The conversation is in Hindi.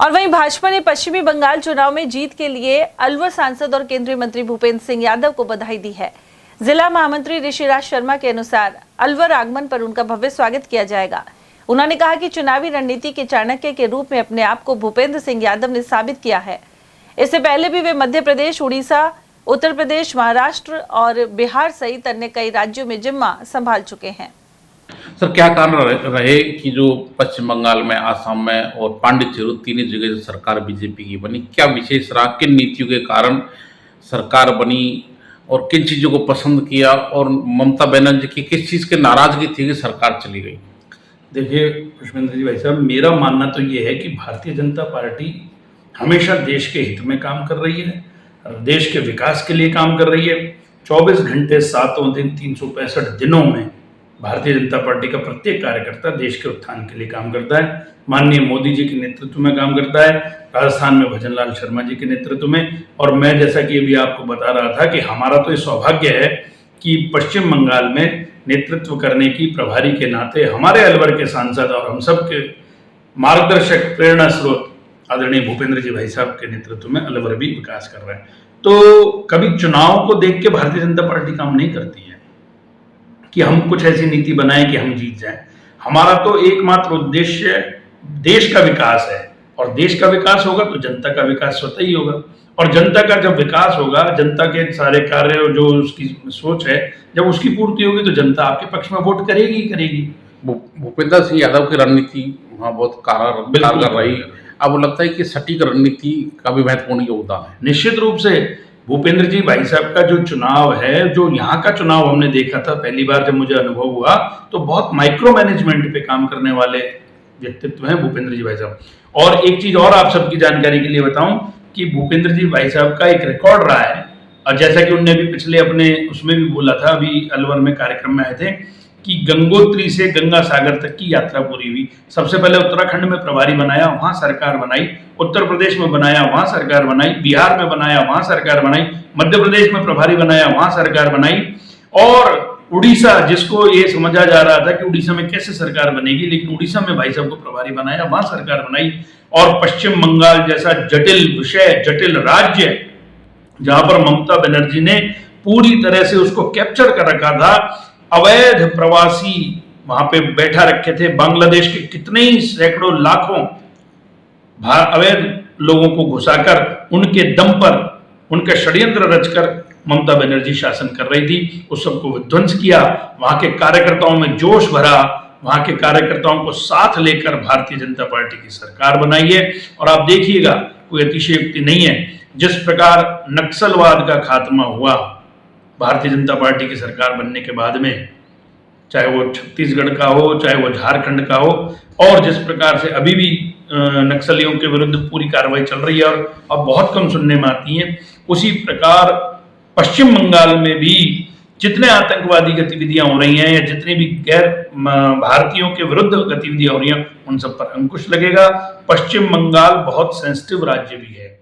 और वहीं भाजपा ने पश्चिमी बंगाल चुनाव में जीत के लिए अलवर सांसद और केंद्रीय मंत्री भूपेंद्र सिंह यादव को बधाई दी है। जिला महामंत्री ऋषिराज शर्मा के अनुसार अलवर आगमन पर उनका भव्य स्वागत किया जाएगा। उन्होंने कहा कि चुनावी रणनीति के चाणक्य के रूप में अपने आप को भूपेंद्र सिंह यादव ने साबित किया है। इससे पहले भी वे मध्य प्रदेश, उड़ीसा, उत्तर प्रदेश, महाराष्ट्र और बिहार सहित अन्य कई राज्यों में जिम्मा संभाल चुके हैं। सर, क्या कारण रहे कि जो पश्चिम बंगाल में, आसाम में और पांडिचेरी तीनों जगह जो सरकार बीजेपी की बनी, क्या विशेष रहा? किन नीतियों के कारण सरकार बनी और किन चीज़ों को पसंद किया, और ममता बनर्जी की किस चीज़ की नाराजगी थी कि सरकार चली गई? देखिए पुष्पेंद्र जी, भाई साहब, मेरा मानना तो ये है कि भारतीय जनता पार्टी हमेशा देश के हित में काम कर रही है, देश के विकास के लिए काम कर रही है। 24 घंटे 7 दिन 365 दिनों में भारतीय जनता पार्टी का प्रत्येक कार्यकर्ता देश के उत्थान के लिए काम करता है। माननीय मोदी जी के नेतृत्व में काम करता है, राजस्थान में भजनलाल शर्मा जी के नेतृत्व में। और मैं जैसा कि अभी आपको बता रहा था कि हमारा तो ये सौभाग्य है कि पश्चिम बंगाल में नेतृत्व करने की प्रभारी के नाते हमारे अलवर के सांसद और हम सब के मार्गदर्शक, प्रेरणा स्रोत आदरणीय भूपेंद्र जी भाई साहब के नेतृत्व में अलवर भी विकास कर रहा है। तो कभी चुनाव को देख के भारतीय जनता पार्टी काम नहीं करती है कि हम कुछ ऐसी नीति बनाएं कि हम जीत जाएं। हमारा तो एकमात्र उद्देश्य देश का विकास है, और देश का विकास होगा तो जनता का विकास स्वतः ही होगा। और जनता का जब विकास होगा, जनता के सारे कार्य जो उसकी सोच है, जब उसकी पूर्ति होगी तो जनता आपके पक्ष में वोट करेगी ही करेगी। भूपेंद्र सिंह यादव की रणनीति वहाँ बहुत कारगर रही। अब लगता है कि सटीक रणनीति का भी महत्वपूर्ण योगदान है। निश्चित रूप से भूपेंद्र जी भाई साहब का जो चुनाव है, जो यहाँ का चुनाव हमने देखा था पहली बार जब मुझे अनुभव हुआ, तो बहुत माइक्रो मैनेजमेंट पे काम करने वाले व्यक्तित्व हैं भूपेंद्र जी भाई साहब। और एक चीज और आप सबकी जानकारी के लिए बताऊं कि भूपेंद्र जी भाई साहब का एक रिकॉर्ड रहा है, और जैसा कि उनने भी पिछले अपने उसमें भी बोला था, अभी अलवर में कार्यक्रम में आए थे, कि गंगोत्री से गंगा सागर तक की यात्रा पूरी हुई। सबसे पहले उत्तराखंड में प्रभारी बनाया, वहां सरकार बनाई, उत्तर प्रदेश में बनाया, वहां सरकार बनाई, बिहार में बनाया, वहां सरकार बनाई, मध्य प्रदेश में प्रभारी बनाया, वहां सरकार बनाई, और उड़ीसा, जिसको ये समझा जा रहा था कि उड़ीसा में कैसे सरकार बनेगी, लेकिन उड़ीसा में भाई साहब को प्रभारी बनाया, वहां सरकार बनाई। और पश्चिम बंगाल जैसा जटिल विषय, जटिल राज्य, जहां पर ममता बनर्जी ने पूरी तरह से उसको कैप्चर कर रखा था, अवैध प्रवासी वहां पे बैठा रखे थे, बांग्लादेश के कितने ही सैकड़ों लाखों अवैध लोगों को घुसाकर उनके दम पर, उनके षड्यंत्र रचकर ममता बनर्जी शासन कर रही थी। उस सबको विध्वंस किया, वहां के कार्यकर्ताओं में जोश भरा, वहां के कार्यकर्ताओं को साथ लेकर भारतीय जनता पार्टी की सरकार बनाई है। और आप देखिएगा, कोई अतिशयोक्ति नहीं है, जिस प्रकार नक्सलवाद का खात्मा हुआ भारतीय जनता पार्टी की सरकार बनने के बाद में, चाहे वो छत्तीसगढ़ का हो, चाहे वो झारखंड का हो, और जिस प्रकार से अभी भी नक्सलियों के विरुद्ध पूरी कार्रवाई चल रही है और अब बहुत कम सुनने में आती है, उसी प्रकार पश्चिम बंगाल में भी जितने आतंकवादी गतिविधियां हो रही हैं या जितनी भी गैर भारतीयों के विरुद्ध गतिविधियां हो रही हैं, उन सब पर अंकुश लगेगा। पश्चिम बंगाल बहुत सेंसिटिव राज्य भी है।